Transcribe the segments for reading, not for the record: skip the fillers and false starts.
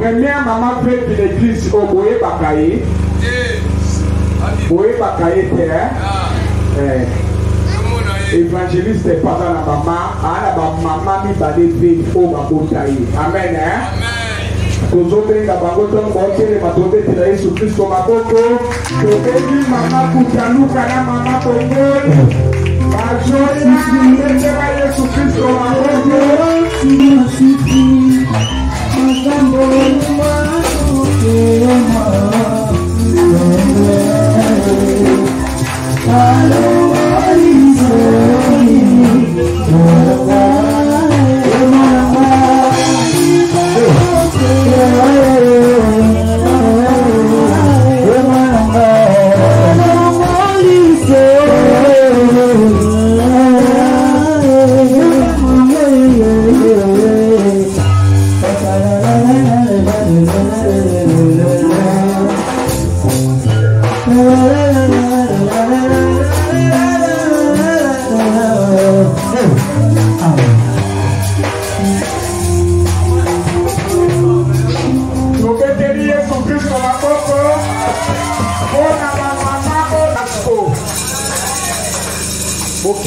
première maman fait de l'église au Boé Bakaye. Boé Bakaye terre. Évangéliste est pas dans la maman. Ah la maman mi balé fait au Babotaye. Amen. Tozobenga bangoto mbokele matobe tira Yesu Kristo maboko. Tobebi mama kutaluka na mama bongo. Bajoya tira Yesu Kristo maboko.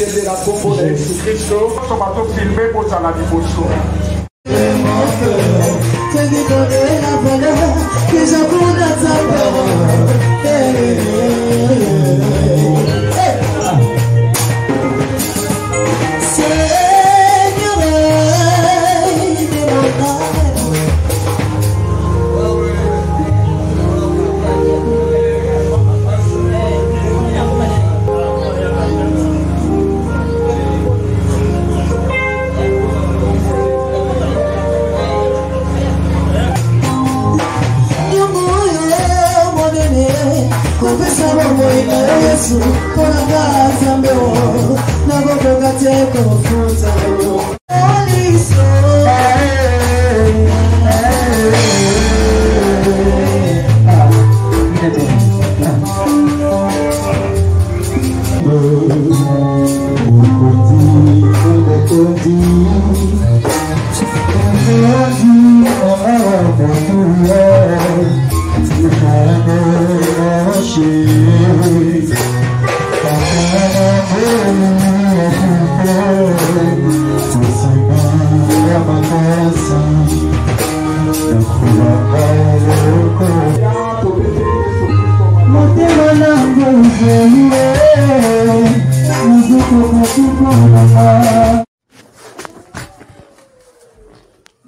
De la combo de Jésus-Christ, on va tout filmer pour ça la dévotion.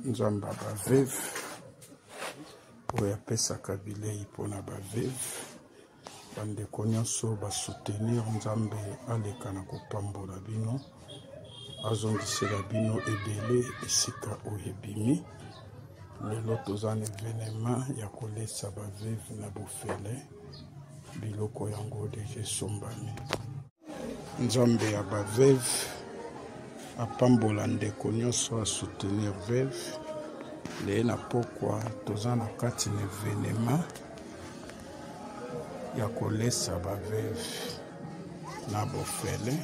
Nzamba bavev oya pesa kabilei pona bavev bandeko nyonso basoutenir nzambe aleka na kopambola bino azongisela bino ebele esika oyebimi lelo toza na evenema ya kolesa bavev na bofele biloko yango deja esombami nzambe ya bavev apambola ndeko nyonso asoutenir vev le na pokwa toza na kati na evenema ya kolesa bavev na bofele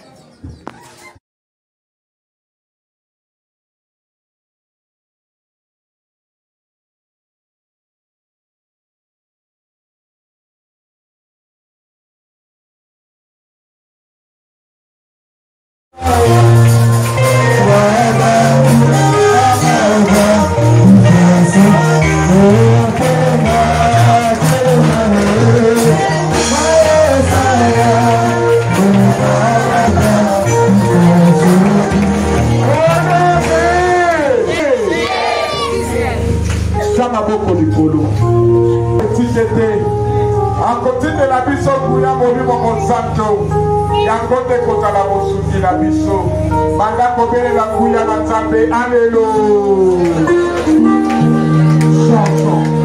yangote kota la mosuki la biso manda kobele la kuya na nzambe alelo chanson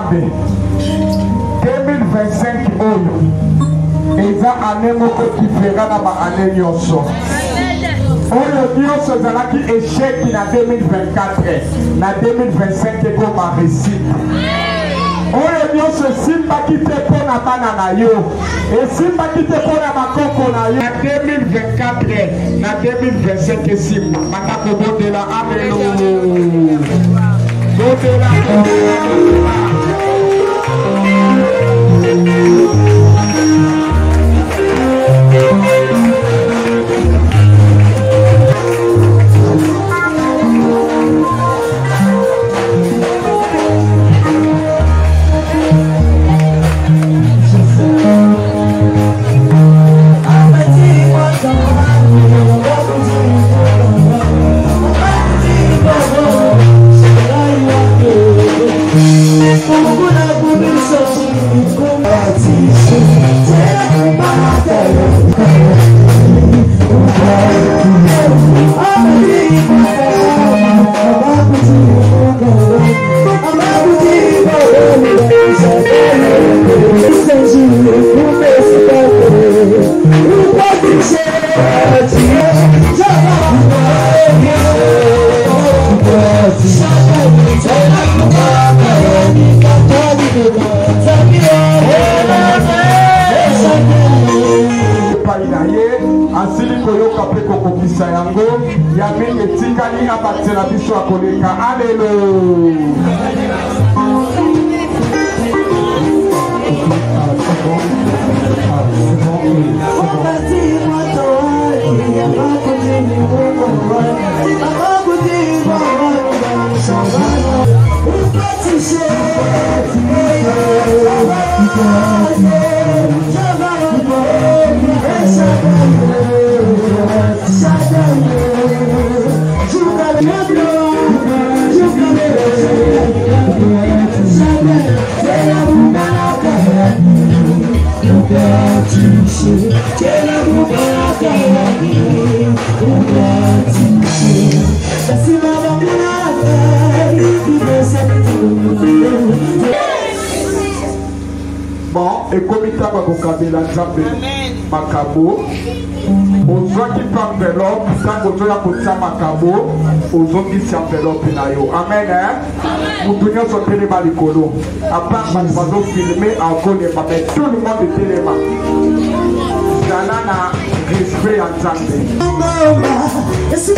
Nzambe 2025 oyo eza année moko différent na ba année nyonso. Oyo nyonso ezalaki échec na 2024 na 2025 ekoma réussite. Oyo nyonso esimbaki te mpo na bana na yo, esimbaki te mpo na bakoko na yo na 2024 na 2025 esimba. Banda kobondela amelo bondela. Asili koyoka pe kokokisa yango ya mingi etikali abatela biso akoleka. Bon, et comme il t'a pas vocabulaire Nzambe makabo, ozwaki pa enveloppe, tango ozoya kotia makabo, ozongisi enveloppe na yo. Amen, hein? Mutu nyonso telema likolo. À part batu bazofilme, akolema, mais tout le monde est telema. Zala na respect ya Nzambe. Yes,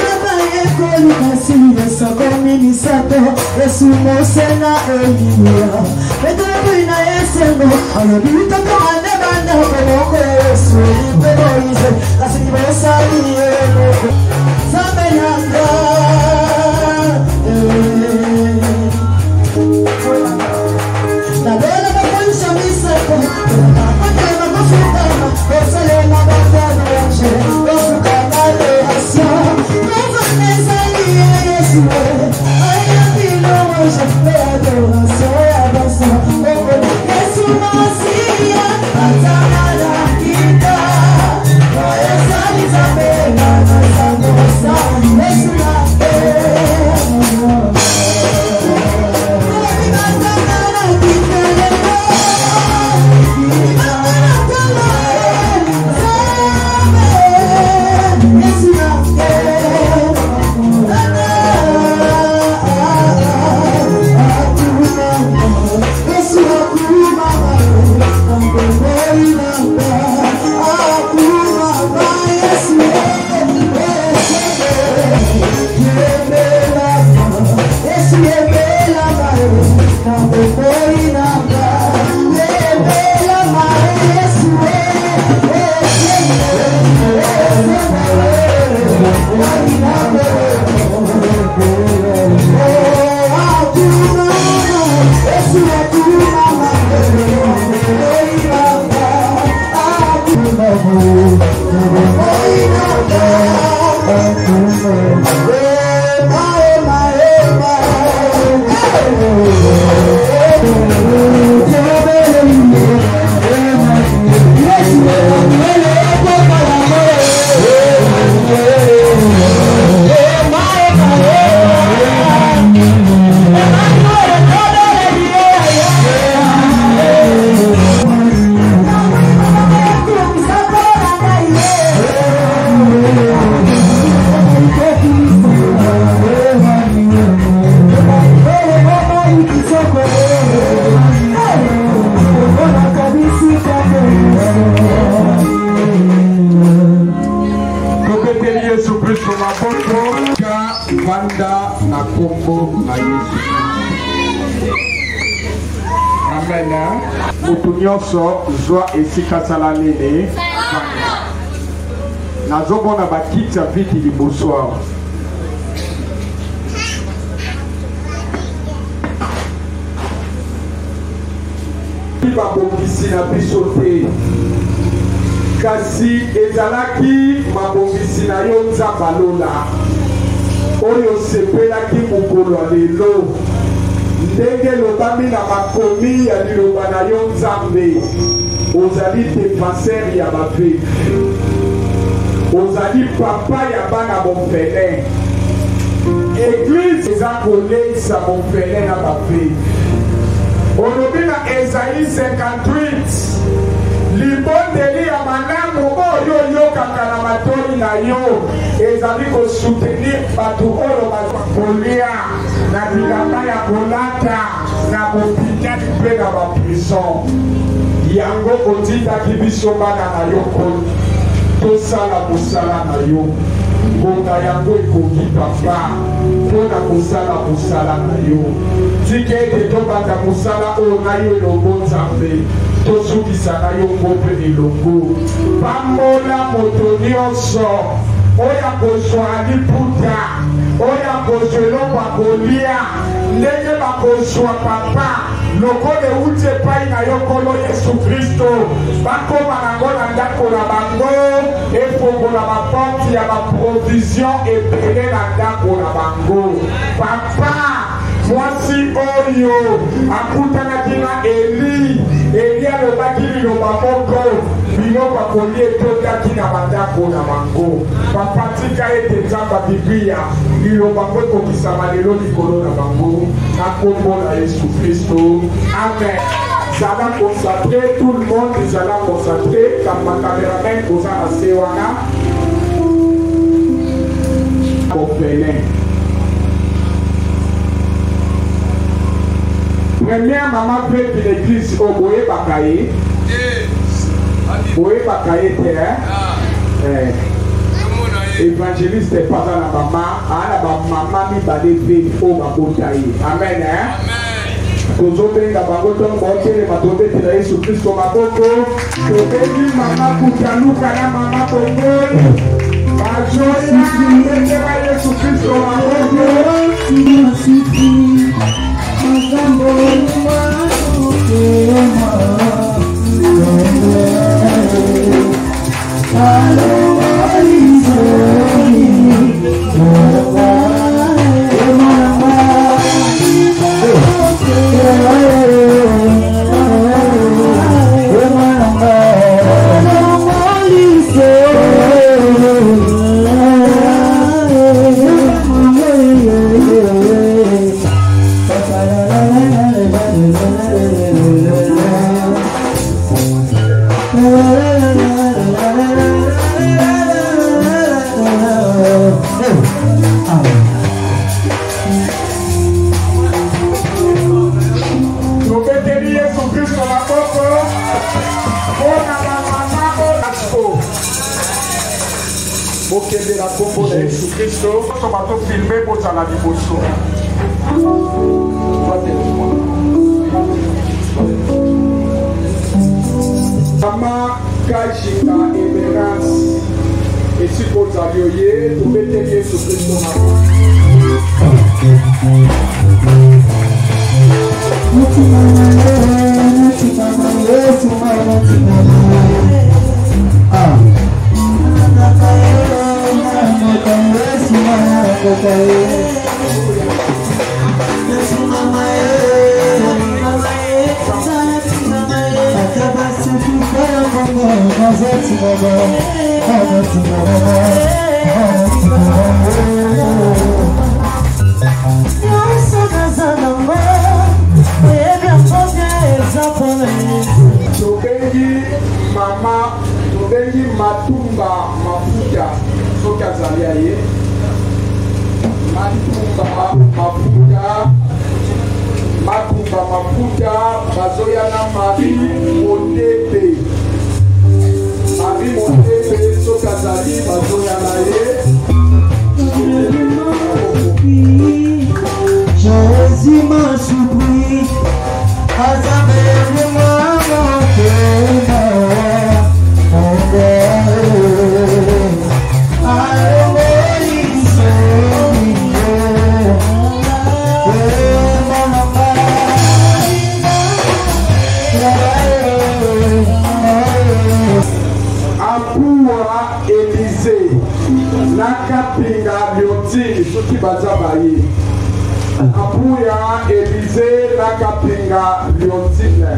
Boka vanda na kombo na Yesu. Amen. Mutu nyonso zwa esika sala nini. Nazomona bakiti ya viti liboso awa. Mabongisi na biso te. Kasi ezalaki mabongisi na yo nzambe alola. Oyo sepelaki mokolo ya lelo. Ndenge lobami na makomi ya liloba na yo nzambe. Ozali défenseur ya baveugle. Ozali papa ya bana mofele. Église eza koleisa mofele na baveugle. Olobi na Esaïe 58. Libondeli ya malamu oyo yokaka na matoi na yo ezali kosoutenir bato oyo bakolia na bilamba ya kolata na bopitani mpe na baprison. Yango otindaki biso bana na yo koni tosala mosala na yo. Ngonga yango ekoki papa mpona kosala mosala na yo. Tika ete tobanda mosala oyo na yo elongo nzambe tosukisa na yo mpe elongo. Pambola moto nyonso oyo akozwa liputa oyo akozwa eloko akolia ndenge bakozwa papa lokolo euti epai na yo nkolo Yesu Kristo bakoma nango na ndako na bango efongola baporte ya baprovision ebele na ndako na bango. Papa mwasi oyo akutanaki na Eli alobaki liloba moko biloko akolia etobiaki na bandako na bango. Papa tika ete nzambe Biblia liloba ngo ekokisama lelo likolo na bango na kombo na Yesu Kristo. Amen. Zala concentré, tout le monde zala concentré. Comme ma caméraman vous a assez wana. Première maman peut de l'église au Boé Bakaye. Boé Bakaye terre. Évangéliste est pas dans la maman. À la maman mi balé au Babotaye. Amen. Tozobenga bangoto mbotele matobe tela Yesu Kristo maboko. Tobengi mama kutaluka na mama bongo. Bajoya mbetela Yesu Kristo maboko. Okende la kombo na Yesu Kristo tomato filme bozala liboso. Mama Kajika Emerance esi bozali oye tobeteli Yesu Kristo tobengi mama tobengi matumba mafuta soki azali aye matumba mafuta bazoya na Marie Modebe soki azali bazoya na ye Lazima subiri azabele mama tena Apua Élysée nakapinga biotini soki bazabayi Apuya Élysée nakapinga biotine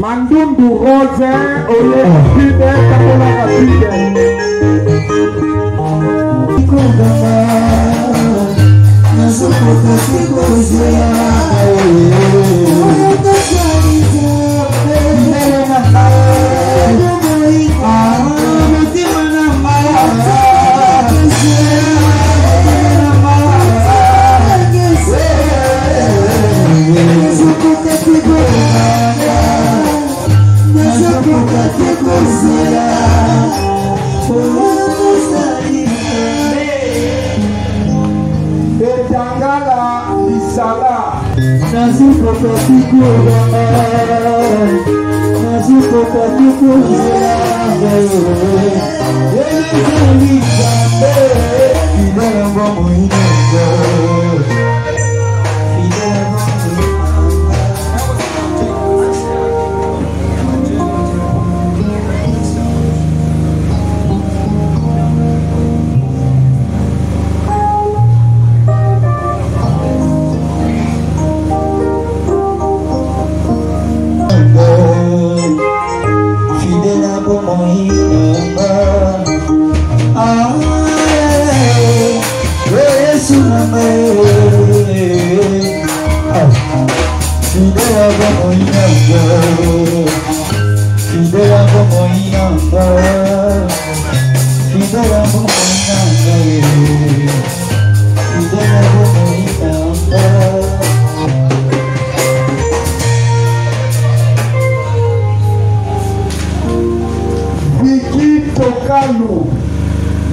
Mandundu Rose oye pide kapola kapide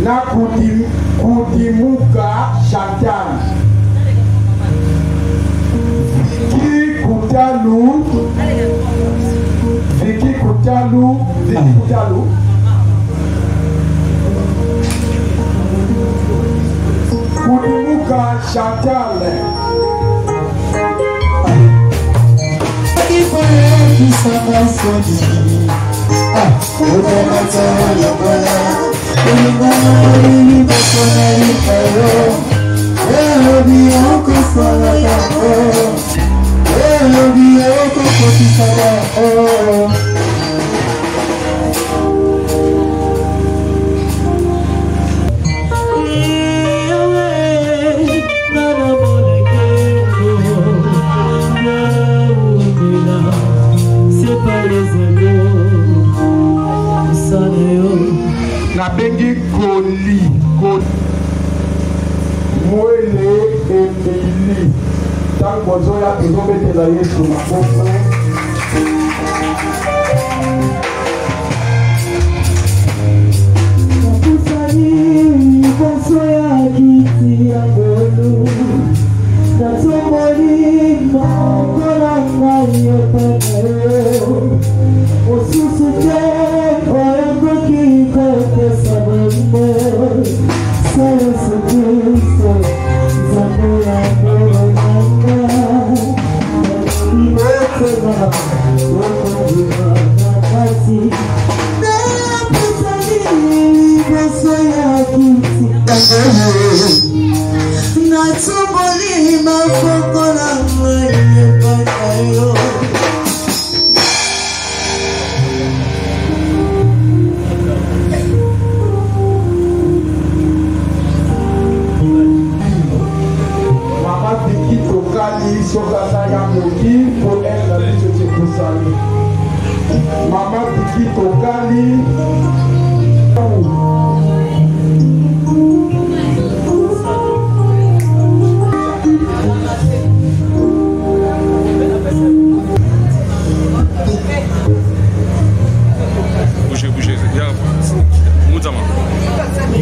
na kudimuka Chantal Vicky Kutalu kudimuka Chantal Nabengi Koli Moele Emili Tant bozoya tozobetela Yesu maboko nakusani bozoya kiti ya bolu natomoli makola ngai yopaneo osusu te oyokoki kote sabambo Yesu Kristo Zambo ya moyo nanga Imetema Wakonjima Nakati Naputani Boso ya kiti Natuboli Mafoko na mwenye Bakayo Sokasa ya moki pour elle la vie de Kusali. Maman Piki Tokali. Bougez,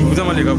Moutama les gars.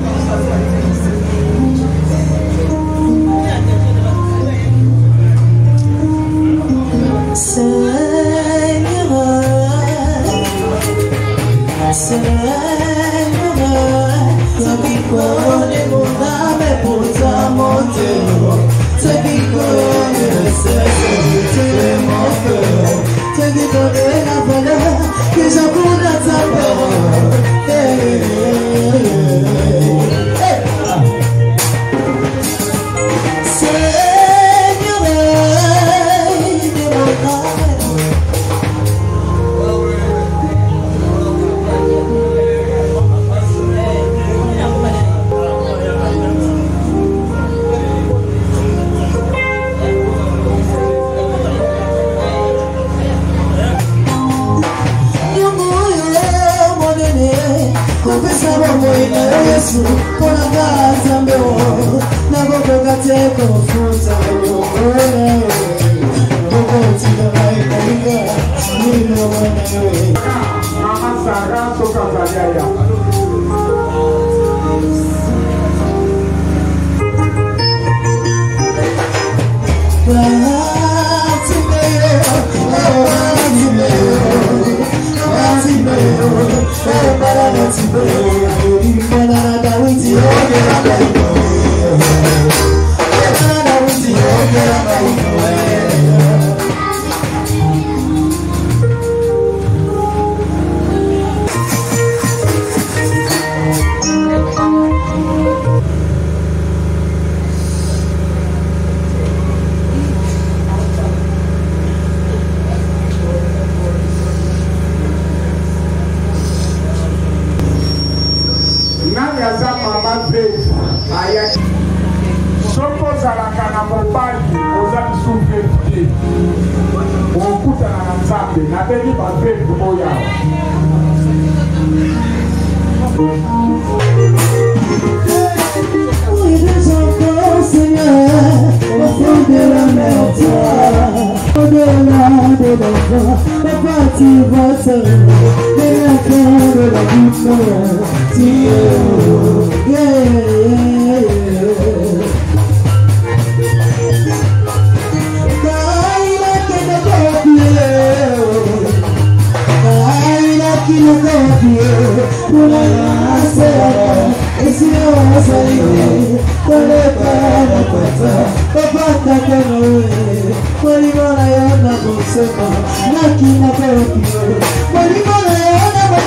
Walibona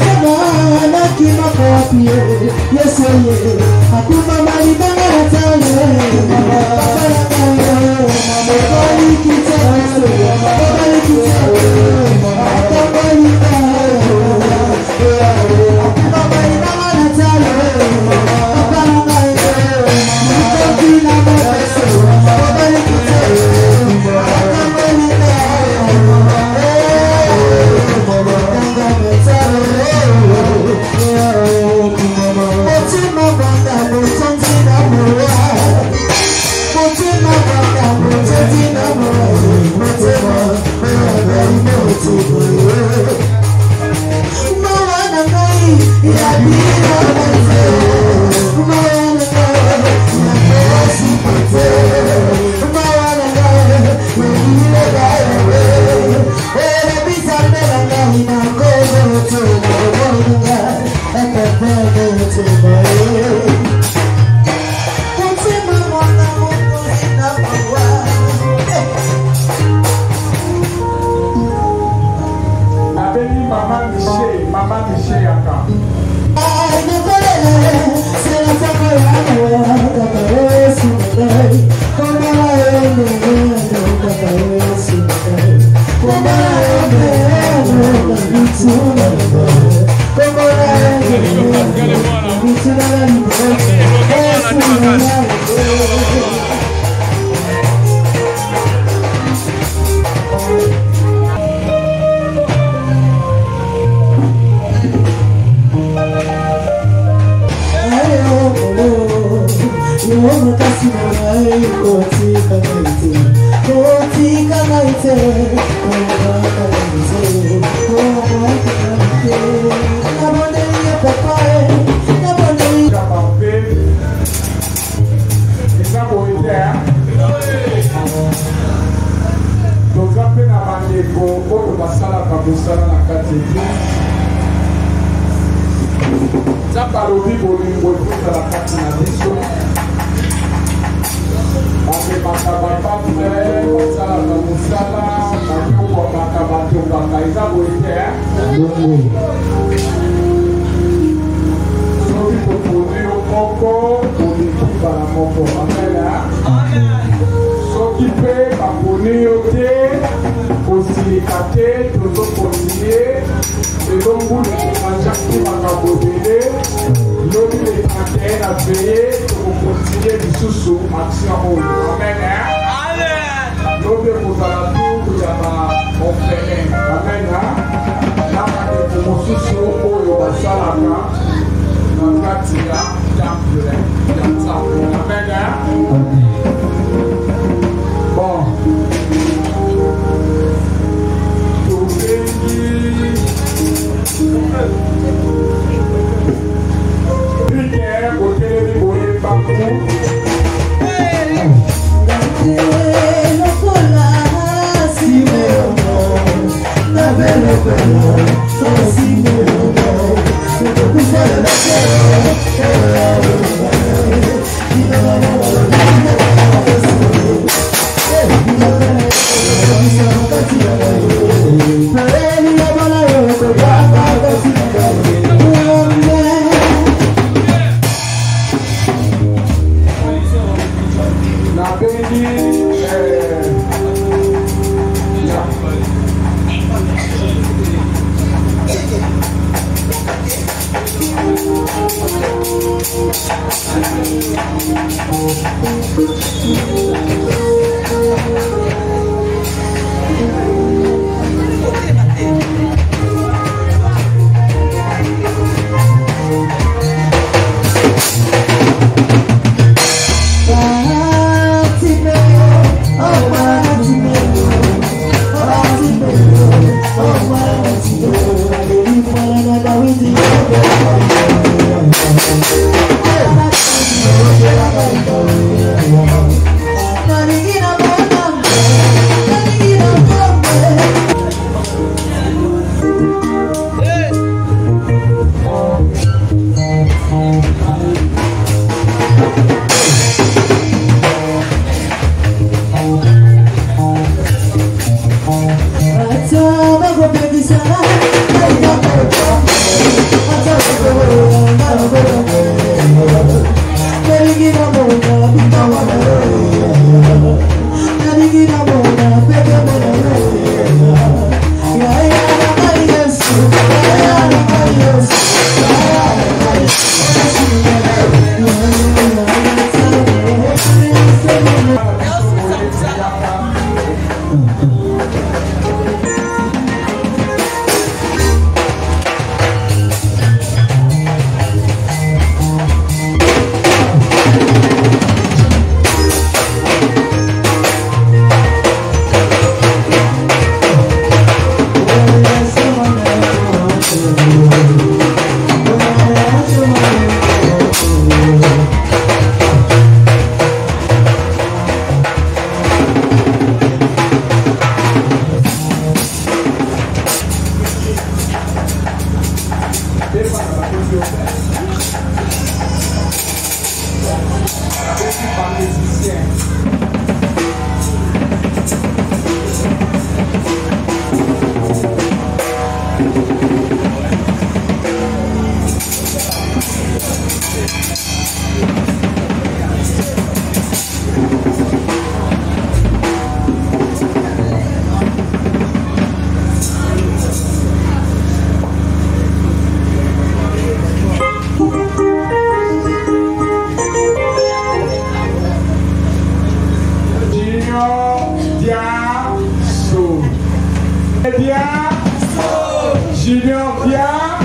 Junior viens.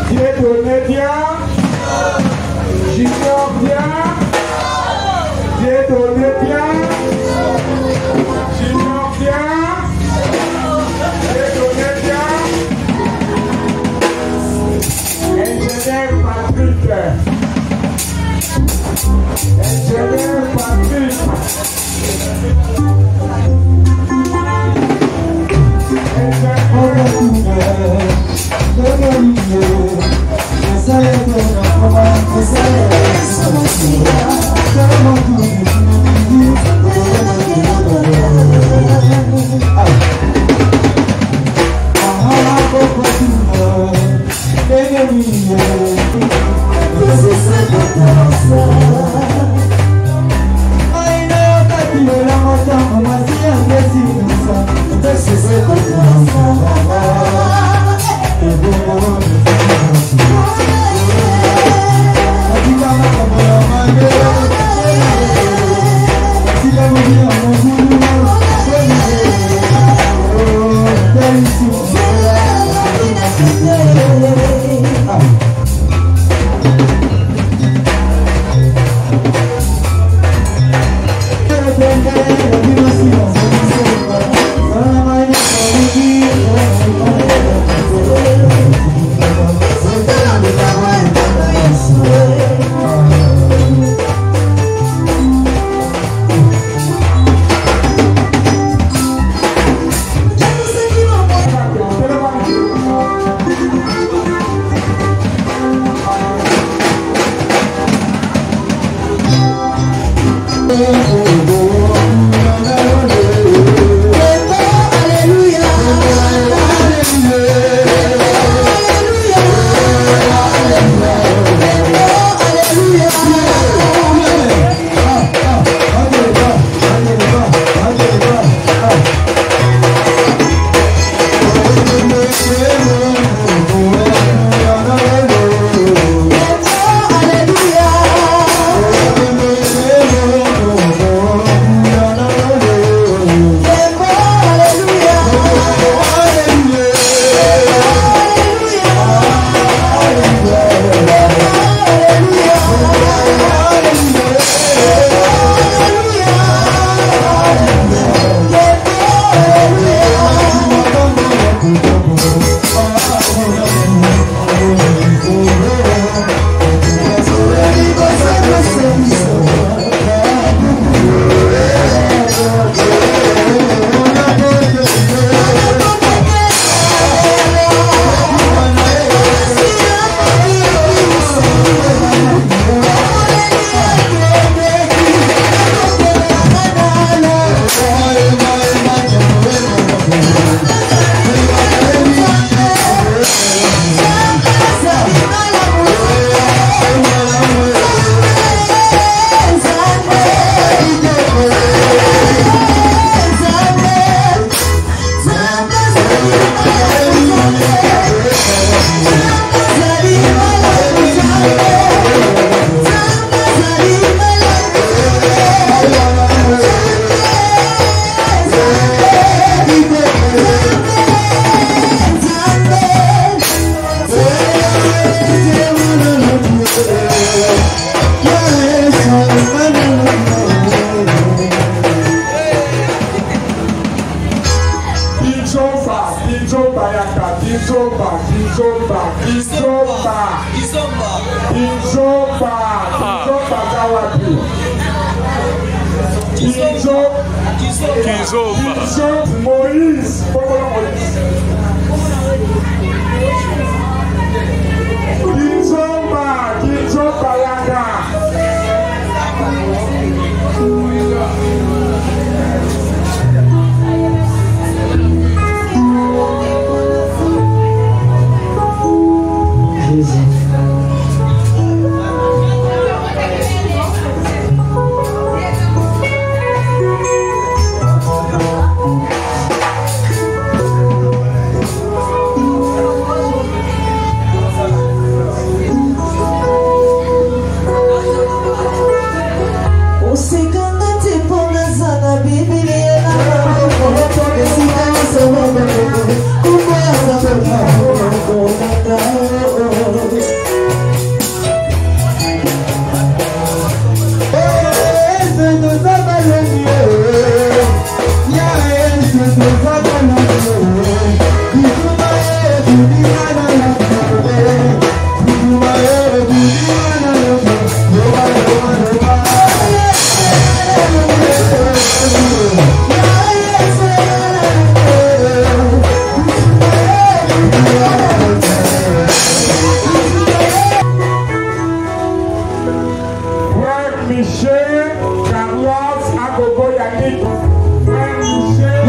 Dieudonné viens. Junior viens. Dieudonné viens. Junior viens. Dieudonné viens. Ingénieur Patrick. Ingénieur Patrick. Moïse. Michel, Carlos, Agogo, Yannick, frère Michel.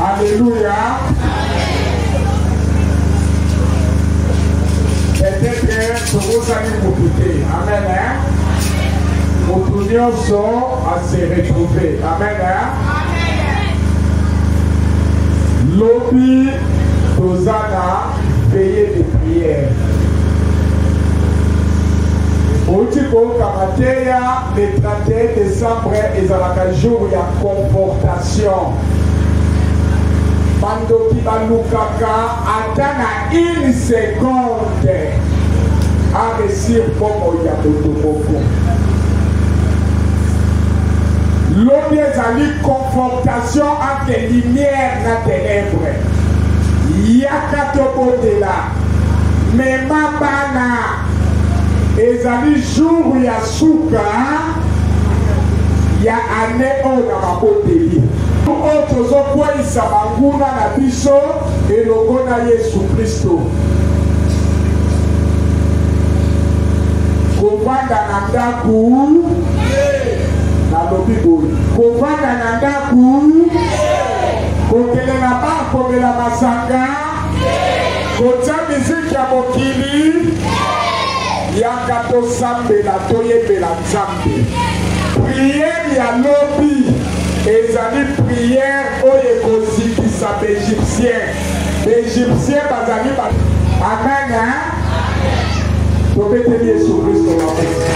Alléluia. Peut-être vous allez m'écouter. Amen. Nous sommes à se retrouver. Amen. Lobby Tozana, veillée de prière. Otiko Kamateya, le 31 décembre, et à jour, il y a confortation. Bandoki Balukaka, attends une seconde à réussir comme Oyabotomoko. L'homme est confortation entre lumière et ténèbres. Yakatobo de là. Mais ma bana. Ezali jour ya suka ya ane o na maboteli oto zo kwa isabanguna na biso elongo na Yesu Kristo kovanda na ndaku na lobibo kovanda na ndaku kokelela bakomela masanga kota miziki ya mokili Yakato sambe la toyebe la nzambe. Prière ya lobi ezali prière oye kozikisa b'Égyptien. B'Égyptien bazali ba. Amen. Tobeteli Yesu Kristo la pesa.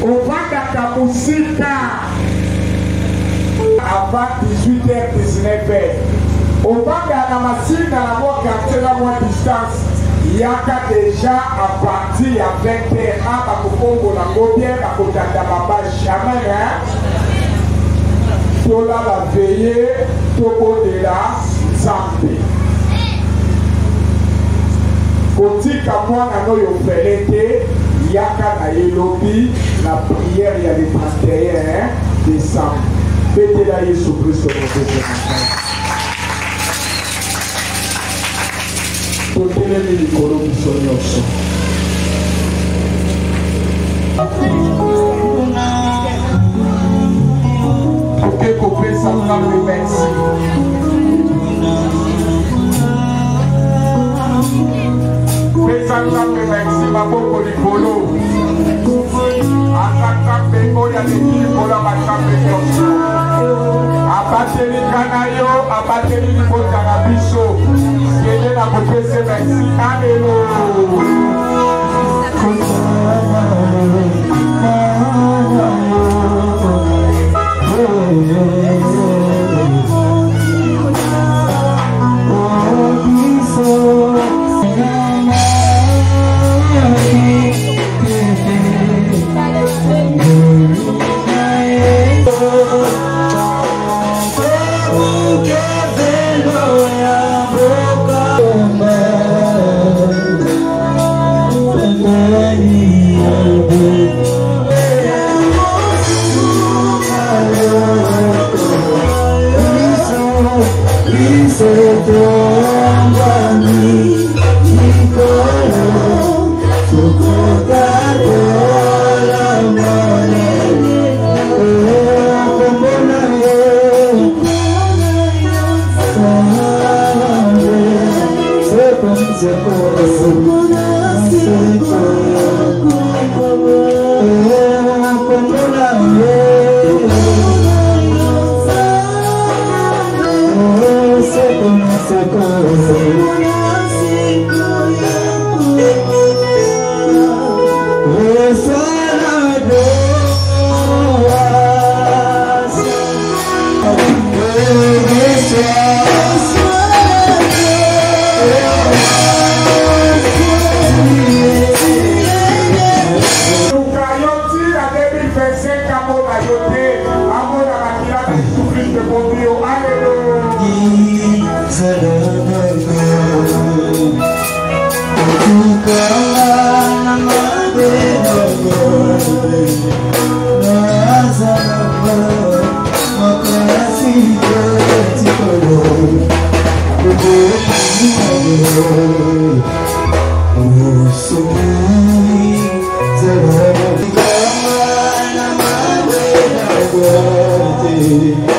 Ovanda kamusika avant 18h-19h. Ovanda na masina na mo quartier na mo distance. Yaka déjà à partir à 20h à Bakopongo na Gobien Bakotanda Baba jamais Tola la veillée Togo de la Zambé Koti Kamwa na no yo felete Yaka na Elobi, la prière, il y a des 31 décembre. Fêtez la Jésus-Christ au nom de Jésus. Totelemi likolo biso nyonso. Toke kopesa Nzambe merci. Pesa Nzambe merci maboko likolo. Ataka mpengo ya likolo makambe nyonso. Abateli kana yo, abateli libota na biso. Yeye na kopesa merci. Oh,